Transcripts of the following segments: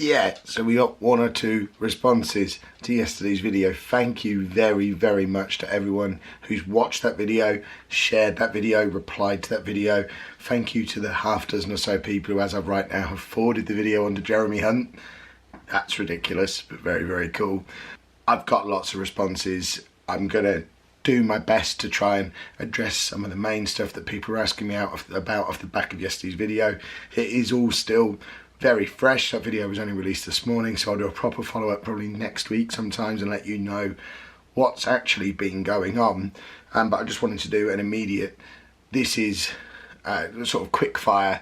Yeah, so we got 1 or 2 responses to yesterday's video. Thank you very, very much to everyone who's watched that video, shared that video, replied to that video. Thank you to the half dozen or so people who, as of right now, have forwarded the video on to Jeremy Hunt. That's ridiculous, but very, very cool. I've got lots of responses. I'm going to do my best to try and address some of the main stuff that people are asking me about off the back of yesterday's video. It is all still very fresh. That video was only released this morning, so I'll do a proper follow-up probably next week sometimes and let you know what's actually been going on. But I just wanted to do an immediate, this is sort of quick fire,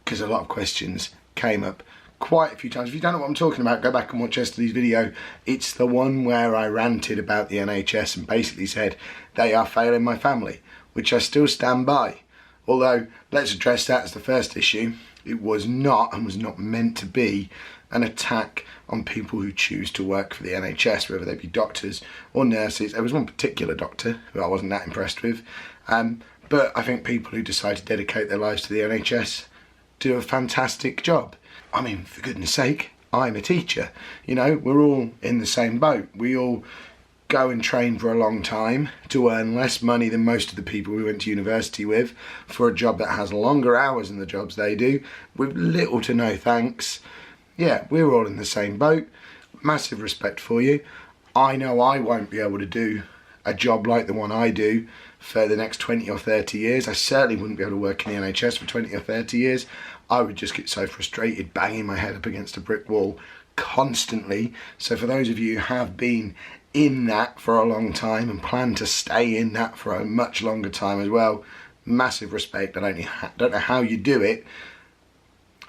because a lot of questions came up quite a few times. If you don't know what I'm talking about, go back and watch yesterday's video. It's the one where I ranted about the NHS and basically said they are failing my family, which I still stand by. Although, let's address that as the first issue. It was not, and was not meant to be, an attack on people who choose to work for the NHS, whether they be doctors or nurses. There was one particular doctor who I wasn't that impressed with. But I think people who decide to dedicate their lives to the NHS do a fantastic job. I mean, for goodness sake, I'm a teacher. You know, we're all in the same boat. We all go and train for a long time to earn less money than most of the people we went to university with for a job that has longer hours than the jobs they do, with little to no thanks. Yeah, we're all in the same boat. Massive respect for you. I know I won't be able to do a job like the one I do for the next 20 or 30 years. I certainly wouldn't be able to work in the NHS for 20 or 30 years. I would just get so frustrated banging my head up against a brick wall constantly. So for those of you who have been in that for a long time and plan to stay in that for a much longer time as well, massive respect. I don't know how you do it.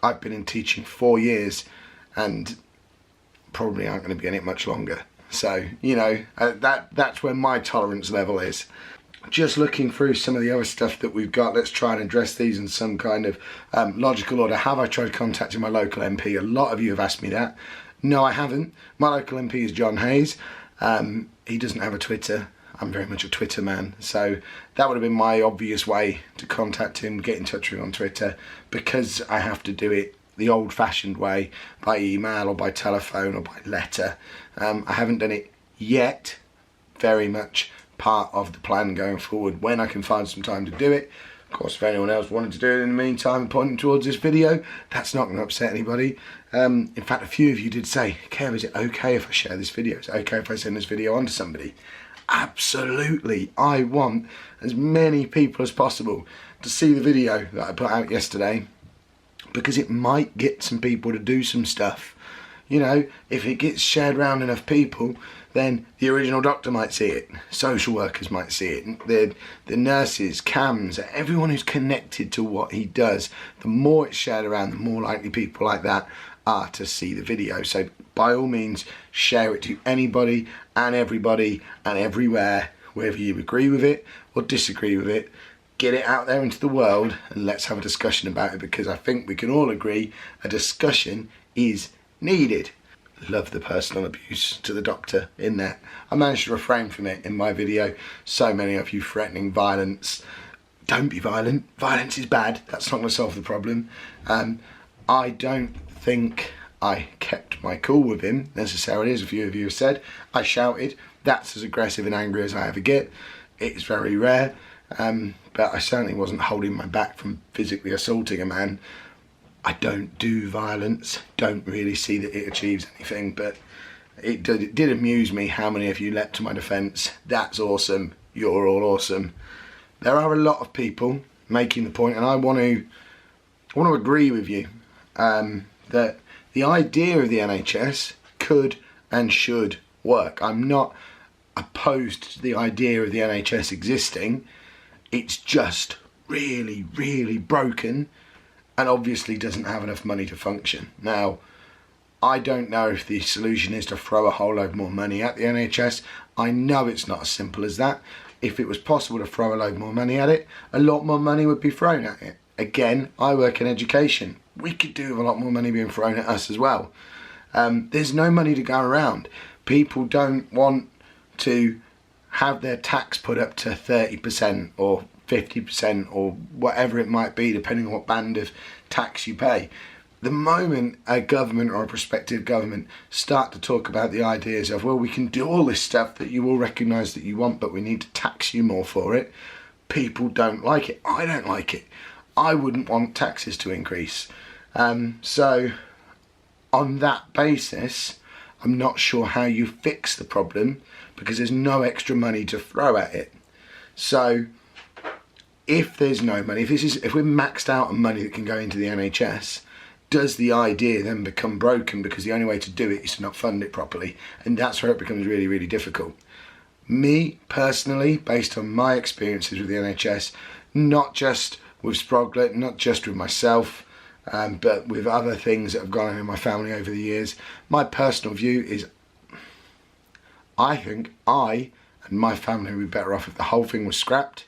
I've been in teaching 4 years and probably aren't going to be in it much longer. So, you know, that's where my tolerance level is. Just looking through some of the other stuff that we've got, let's try and address these in some kind of logical order. Have I tried contacting my local MP? A lot of you have asked me that. No, I haven't. My local MP is John Hayes. He doesn't have a Twitter. I'm very much a Twitter man, so that would have been my obvious way to contact him, get in touch with him on Twitter, because I have to do it the old-fashioned way, by email or by telephone or by letter. I haven't done it yet. Very much part of the plan going forward when I can find some time to do it. Of course, if anyone else wanted to do it in the meantime and pointing towards this video, that's not going to upset anybody. In fact, a few of you did say, Kev, is it okay if I share this video? Is it okay if I send this video on to somebody? Absolutely. I want as many people as possible to see the video that I put out yesterday, because it might get some people to do some stuff. You know, if it gets shared around enough people, then the original doctor might see it, social workers might see it, the nurses, CAMs, everyone who's connected to what he does. The more it's shared around, the more likely people like that are to see the video. So by all means, share it to anybody and everybody and everywhere, whether you agree with it or disagree with it. Get it out there into the world and let's have a discussion about it, because I think we can all agree a discussion is needed. Love the personal abuse to the doctor in there. I managed to refrain from it in my video. So many of you threatening violence. Don't be violent. Violence is bad. That's not going to solve the problem. I don't think I kept my cool with him necessarily, as a few of you have said. I shouted. That's as aggressive and angry as I ever get. It's very rare. But I certainly wasn't holding my back from physically assaulting a man. I don't do violence, don't really see that it achieves anything, but it did amuse me how many of you leapt to my defence. That's awesome, you're all awesome. There are a lot of people making the point, and I want to agree with you, that the idea of the NHS could and should work. I'm not opposed to the idea of the NHS existing. It's just really, really broken and obviously doesn't have enough money to function. Now, I don't know if the solution is to throw a whole load more money at the NHS. I know it's not as simple as that. If it was possible to throw a load more money at it, a lot more money would be thrown at it. Again, I work in education. We could do with a lot more money being thrown at us as well. There's no money to go around. People don't want to have their tax put up to 30% or 50% or whatever it might be, depending on what band of tax you pay. the moment a government or a prospective government start to talk about the ideas of, well, we can do all this stuff that you all recognise that you want, but we need to tax you more for it, people don't like it. I don't like it. I wouldn't want taxes to increase. So on that basis, I'm not sure how you fix the problem, because there's no extra money to throw at it. So if there's no money, if we're maxed out on money that can go into the NHS, does the idea then become broken because the only way to do it is to not fund it properly? And that's where it becomes really, really difficult. Me personally, based on my experiences with the NHS, not just with Sproglet, not just with myself, but with other things that have gone on in my family over the years, my personal view is I think I and my family would be better off if the whole thing was scrapped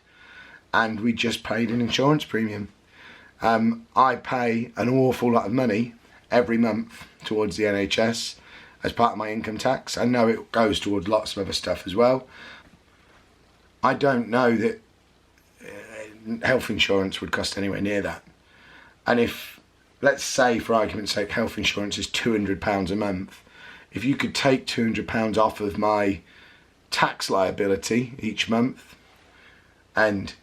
and we just paid an insurance premium. I pay an awful lot of money every month towards the NHS as part of my income tax. I know it goes towards lots of other stuff as well. I don't know that health insurance would cost anywhere near that. And if, let's say for argument's sake, health insurance is £200 a month, if you could take £200 off of my tax liability each month and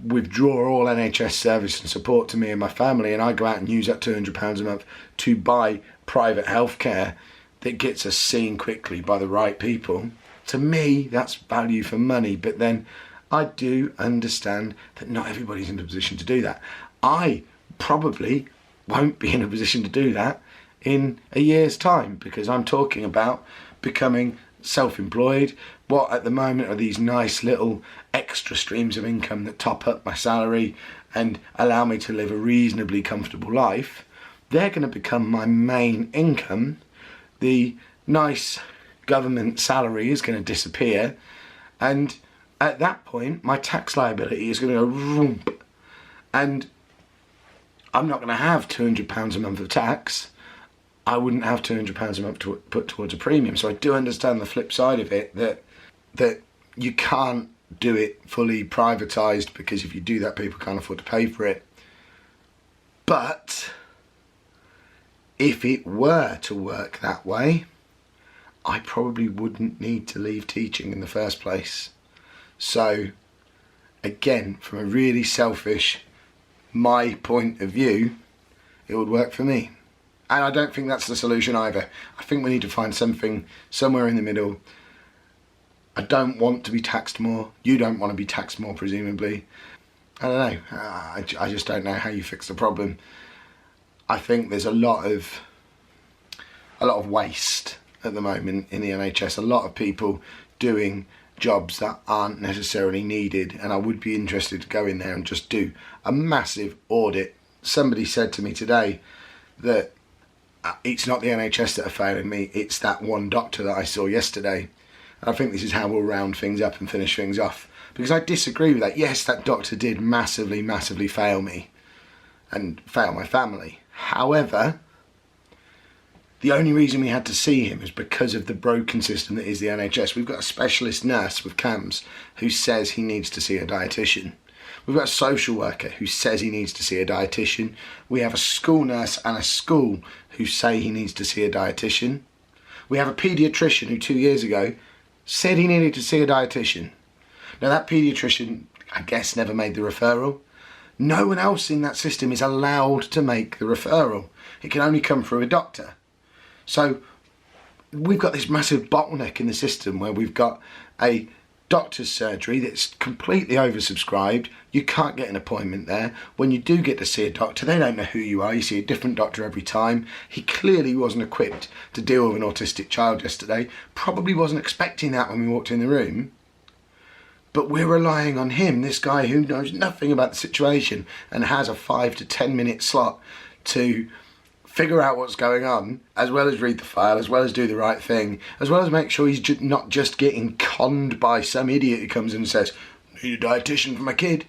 withdraw all NHS service and support to me and my family, and I go out and use that £200 a month to buy private healthcare that gets us seen quickly by the right people, to me that's value for money. But then I do understand that not everybody's in a position to do that. I probably won't be in a position to do that in a year's time, because I'm talking about becoming self-employed. What at the moment are these nice little extra streams of income that top up my salary and allow me to live a reasonably comfortable life. They're going to become my main income. The nice government salary is going to disappear, and at that point my tax liability is going to go rump, and I'm not going to have £200 a month of tax. I wouldn't have £200 a month to put towards a premium. So I do understand the flip side of it, that you can't do it fully privatised, because if you do that, people can't afford to pay for it. But if it were to work that way, I probably wouldn't need to leave teaching in the first place. So again, from a really selfish, my point of view, it would work for me. And I don't think that's the solution either. I think we need to find something somewhere in the middle. I don't want to be taxed more. You don't want to be taxed more, presumably. I don't know. I just don't know how you fix the problem. I think there's a lot of waste at the moment in the NHS. A lot of people doing jobs that aren't necessarily needed, and I would be interested to go in there and just do a massive audit. Somebody said to me today that it's not the NHS that are failing me, it's that one doctor that I saw yesterday. And I think this is how we'll round things up and finish things off, because I disagree with that. Yes, that doctor did massively fail me and fail my family. However, the only reason we had to see him is because of the broken system that is the NHS. We've got a specialist nurse with CAMS who says he needs to see a dietitian. We've got a social worker who says he needs to see a dietitian. We have a school nurse and a school who say he needs to see a dietitian. We have a paediatrician who 2 years ago said he needed to see a dietitian. Now that paediatrician, I guess, never made the referral. No one else in that system is allowed to make the referral. It can only come through a doctor. So we've got this massive bottleneck in the system where we've got a doctor's surgery that's completely oversubscribed. You can't get an appointment there. When you do get to see a doctor, they don't know who you are. You see a different doctor every time. He clearly wasn't equipped to deal with an autistic child yesterday. Probably wasn't expecting that when we walked in the room. But we're relying on him, this guy who knows nothing about the situation and has a 5 to 10 minute slot to figure out what's going on, as well as read the file, as well as do the right thing, as well as make sure he's not just getting conned by some idiot who comes in and says, "Need a dietitian for my kid."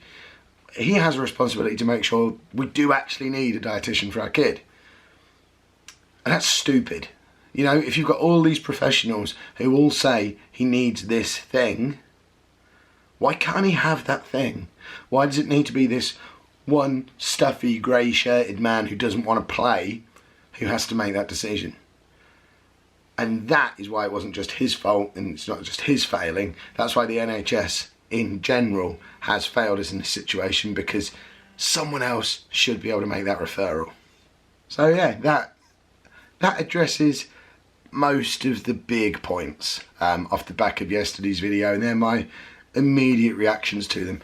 He has a responsibility to make sure we do actually need a dietitian for our kid. And that's stupid. You know, if you've got all these professionals who all say he needs this thing, why can't he have that thing? Why does it need to be this one stuffy, grey-shirted man who doesn't want to play who has to make that decision. And that is why it wasn't just his fault, and it's not just his failing. That's why the NHS in general has failed us in this situation, because someone else should be able to make that referral. So yeah, that addresses most of the big points off the back of yesterday's video, and they're my immediate reactions to them.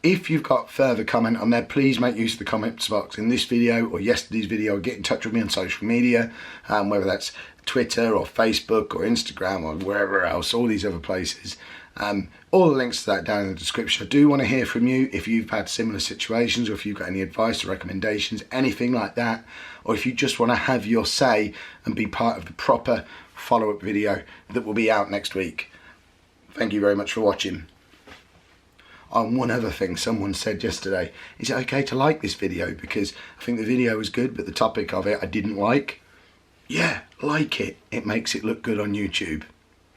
If you've got further comment on there, please make use of the comments box in this video or yesterday's video, or get in touch with me on social media, whether that's Twitter or Facebook or Instagram or wherever else, all these other places. All the links to that down in the description. I do want to hear from you if you've had similar situations, or if you've got any advice or recommendations, anything like that, or if you just want to have your say and be part of the proper follow-up video that will be out next week. Thank you very much for watching. One other thing someone said yesterday, is it okay to like this video because I think the video was good but the topic of it I didn't like? Yeah, like it. It makes it look good on YouTube.